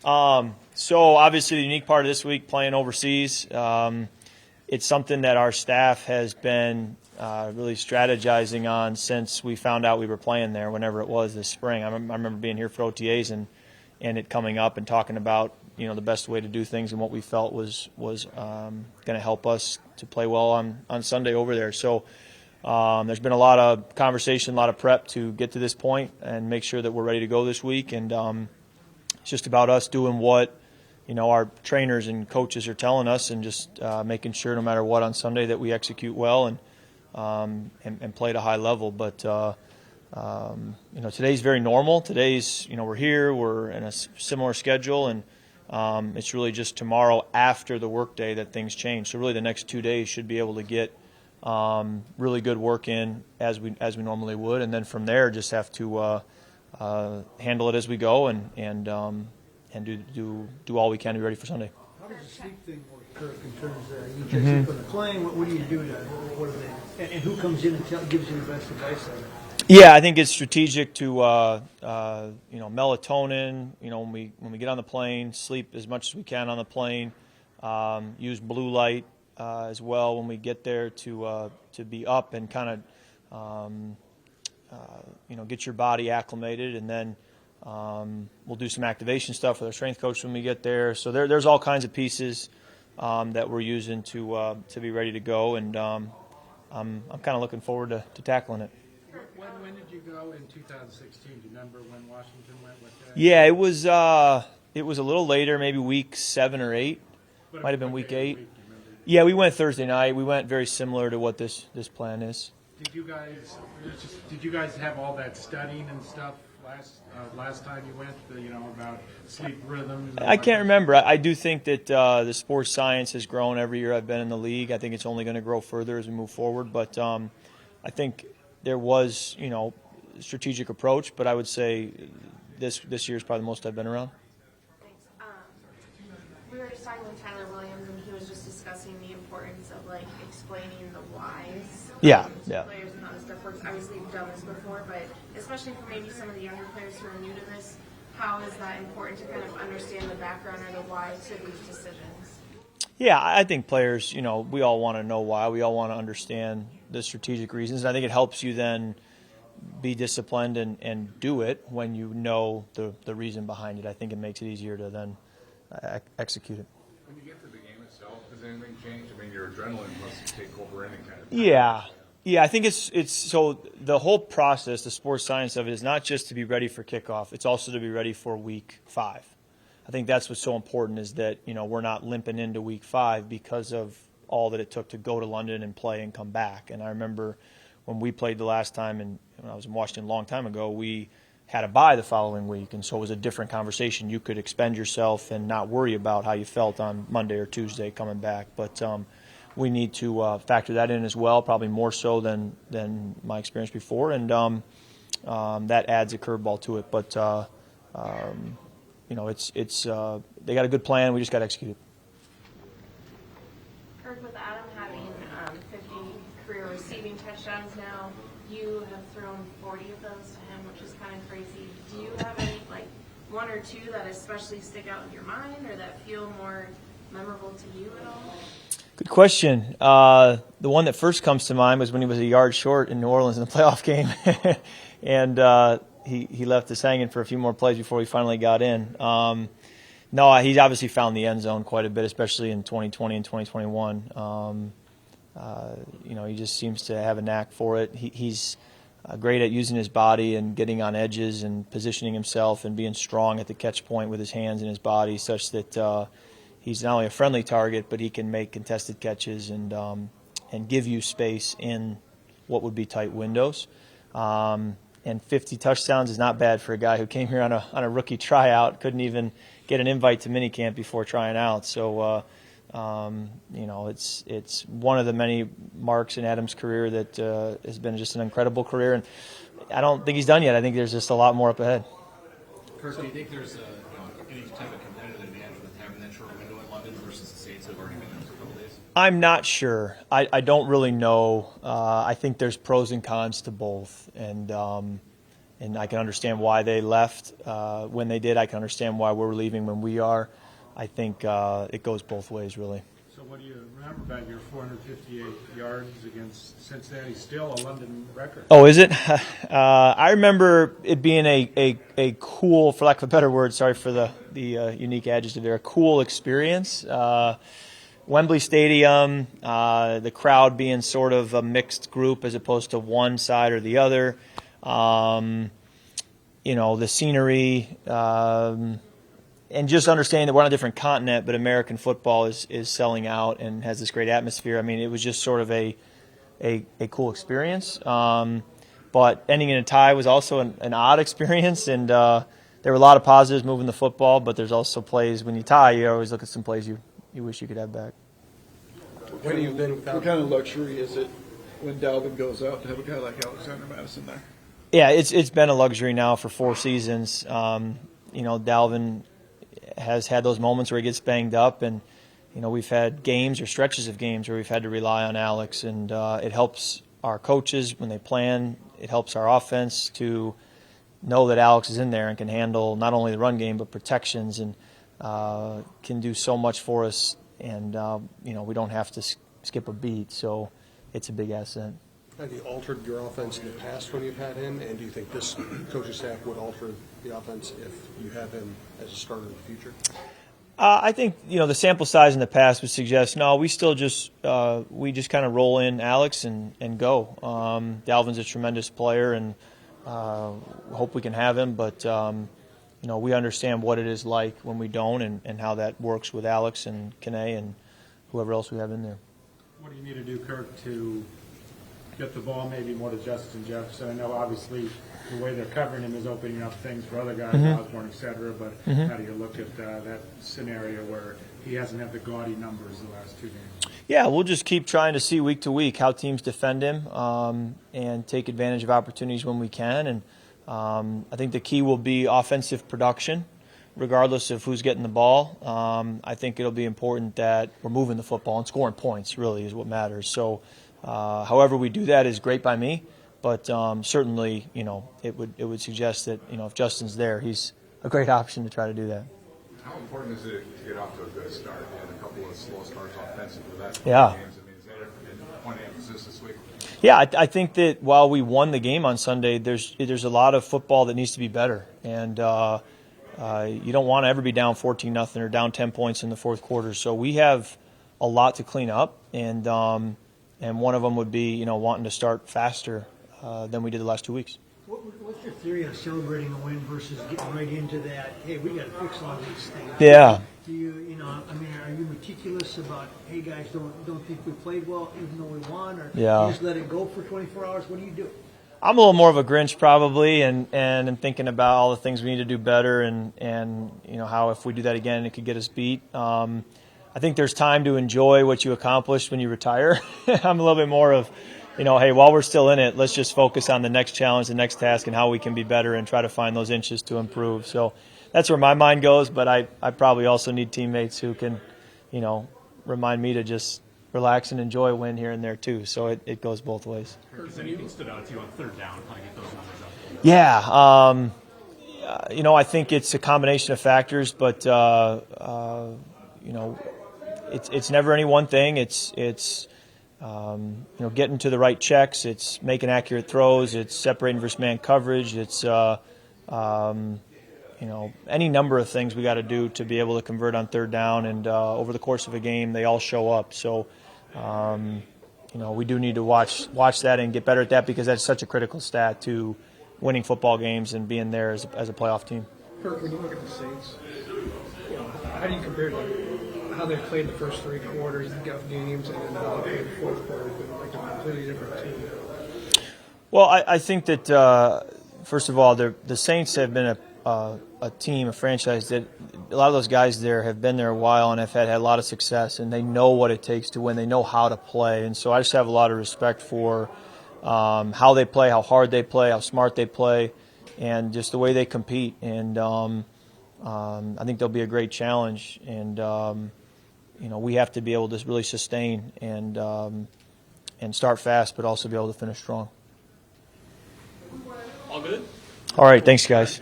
So obviously the unique part of this week, playing overseas, it's something that our staff has been really strategizing on since we found out we were playing there, whenever it was this spring. I remember being here for OTAs and it coming up and talking about the best way to do things and what we felt was going to help us to play well on Sunday over there. So there's been a lot of conversation, a lot of prep to get to this point and make sure that we're ready to go this week. And it's just about us doing what our trainers and coaches are telling us, and just making sure no matter what on Sunday that we execute well and play at a high level. But today's very normal. Today's we're here, we're in a similar schedule, and it's really just tomorrow after the workday that things change. So really the next 2 days should be able to get really good work in as we normally would, and then from there just have to handle it as we go and do all we can to be ready for Sunday. How does the sleep thing work, Kirk, in terms of you catch up on the plane? What do you do what are they, and who comes in and gives you the best advice on it? Yeah, I think it's strategic to melatonin. When we get on the plane, sleep as much as we can on the plane. Use blue light as well when we get there to be up and kind of get your body acclimated, and then we'll do some activation stuff with our strength coach when we get there. So there's all kinds of pieces that we're using to be ready to go, and I'm kind of looking forward to tackling it. When did you go in 2016? Do you remember when Washington went with that? Yeah, it was a little later, maybe week 7 or 8. Might have been week 8. Yeah, we went Thursday night. We went very similar to what this plan is. Did you guys have all that studying and stuff last time you went? About sleep rhythms. I can't remember. I do think that the sports science has grown every year I've been in the league. I think it's only going to grow further as we move forward. But I think there was strategic approach. But I would say this year is probably the most I've been around. We were just talking with Tyler Williams, and he was just discussing the importance of explaining the whys. Yeah. Players and how this stuff works. Obviously, you've done this before, but especially for maybe some of the younger players who are new to this, how is that important to kind of understand the background or the why to these decisions? Yeah, I think players, we all want to know why. We all want to understand the strategic reasons. And I think it helps you then be disciplined and do it when you know the reason behind it. I think it makes it easier to then execute it. When you get to the game itself, does anything change? I mean, your adrenaline must take over any kind of. Yeah. I think it's so the whole process, the sports science of it, is not just to be ready for kickoff. It's also to be ready for week 5. I think that's what's so important, is that we're not limping into week 5 because of all that it took to go to London and play and come back. And I remember when we played the last time, and when I was in Washington a long time ago, we had a bye the following week, and so it was a different conversation. You could expend yourself and not worry about how you felt on Monday or Tuesday coming back. But we need to factor that in as well, probably more so than my experience before, and that adds a curveball to it. But it's they got a good plan. We just got to execute it. Kirk, with Adam having 50 career receiving touchdowns now, you have thrown 40 of those to him, which is kind of crazy. Do you have any, one or two that especially stick out in your mind or that feel more memorable to you at all? Good question. The one that first comes to mind was when he was a yard short in New Orleans in the playoff game, and he left us hanging for a few more plays before he finally got in. No, he's obviously found the end zone quite a bit, especially in 2020 and 2021. He just seems to have a knack for it. He's great at using his body and getting on edges and positioning himself and being strong at the catch point with his hands and his body, such that he's not only a friendly target, but he can make contested catches and give you space in what would be tight windows. And 50 touchdowns is not bad for a guy who came here on a rookie tryout, couldn't even get an invite to minicamp before trying out. So, it's one of the many marks in Adam's career that has been just an incredible career. And I don't think he's done yet. I think there's just a lot more up ahead. Kirk, do you think there's any type of competitive advantage with having that short window in London versus the States that have already been there for a couple days? I'm not sure. I don't really know. I think there's pros and cons to both. And, and I can understand why they left when they did. I can understand why we're leaving when we are. I think it goes both ways, really. So what do you remember about your 458 yards against Cincinnati? Still a London record. Oh, is it? I remember it being a cool, for lack of a better word, sorry for the unique adjective there, a cool experience. Wembley Stadium, the crowd being sort of a mixed group as opposed to one side or the other. The scenery, and just understanding that we're on a different continent, but American football is selling out and has this great atmosphere. I mean, it was just sort of a cool experience. But ending in a tie was also an odd experience, and there were a lot of positives moving the football, but there's also plays when you tie, you always look at some plays you wish you could have back. What kind of luxury is it when Dalvin goes out to have a guy like Alexander Madison there? Yeah, it's been a luxury now for 4 seasons. Dalvin has had those moments where he gets banged up, and we've had games or stretches of games where we've had to rely on Alex, and it helps our coaches when they plan. It helps our offense to know that Alex is in there and can handle not only the run game but protections, and can do so much for us, and we don't have to skip a beat, so it's a big asset. Have you altered your offense in the past when you've had him, and do you think this coaching staff would alter the offense if you have him as a starter in the future? I think the sample size in the past would suggest no. We still just kind of roll in Alex and go. Dalvin's a tremendous player, and hope we can have him, but we understand what it is like when we don't, and how that works with Alex and Kene and whoever else we have in there. What do you need to do, Kirk, to get the ball maybe more to Justin Jefferson? I know obviously the way they're covering him is opening up things for other guys, Osborne, et cetera, but how do you look at that scenario where he hasn't had the gaudy numbers the last 2 games? Yeah, we'll just keep trying to see week to week how teams defend him, and take advantage of opportunities when we can. And I think the key will be offensive production, regardless of who's getting the ball. I think it'll be important that we're moving the football and scoring points really is what matters. So however we do that is great by me, but certainly, it would suggest that, if Justin's there, he's a great option to try to do that. How important is it to get off to a good start? You had a couple of slow starts offensively the last Yeah. games. I mean, is that a point of emphasis this week? Yeah, I think that while we won the game on Sunday, there's a lot of football that needs to be better, and you don't want to ever be down 14-0 or down 10 points in the fourth quarter. So we have a lot to clean up, and one of them would be wanting to start faster than we did the last 2 weeks. What's your theory on celebrating a win versus getting right into that? Hey, we got to fix all these things. Yeah. Do you, are you meticulous about? Hey, guys, don't think we played well, even though we won, or Yeah. you just let it go for 24 hours? What do you do? I'm a little more of a Grinch probably, and thinking about all the things we need to do better, and how if we do that again, it could get us beat. I think there's time to enjoy what you accomplished when you retire. I'm a little bit more of, hey, while we're still in it, let's just focus on the next challenge, the next task, and how we can be better and try to find those inches to improve. So that's where my mind goes, but I probably also need teammates who can, remind me to just relax and enjoy a win here and there too. So it goes both ways. Has anything stood out to you on third down? How to get those numbers up? Yeah. I think it's a combination of factors, but, it's never any one thing. It's getting to the right checks. It's making accurate throws. It's separating versus man coverage. It's, any number of things we got to do to be able to convert on third down. And over the course of a game, they all show up. So, we do need to watch that and get better at that, because that's such a critical stat to winning football games and being there as a playoff team. Kirk, when you look at the Saints, how do you compare how they played the first 3 quarters of games and then how they played the fourth quarter? Like a completely different team. Well, I think that first of all, the Saints have been a team, a franchise that a lot of those guys there have been there a while and have had a lot of success, and they know what it takes to win. They know how to play, and so I just have a lot of respect for how they play, how hard they play, how smart they play, and just the way they compete. And I think they'll be a great challenge, and we have to be able to really sustain and start fast, but also be able to finish strong. All good? All right, thanks, guys.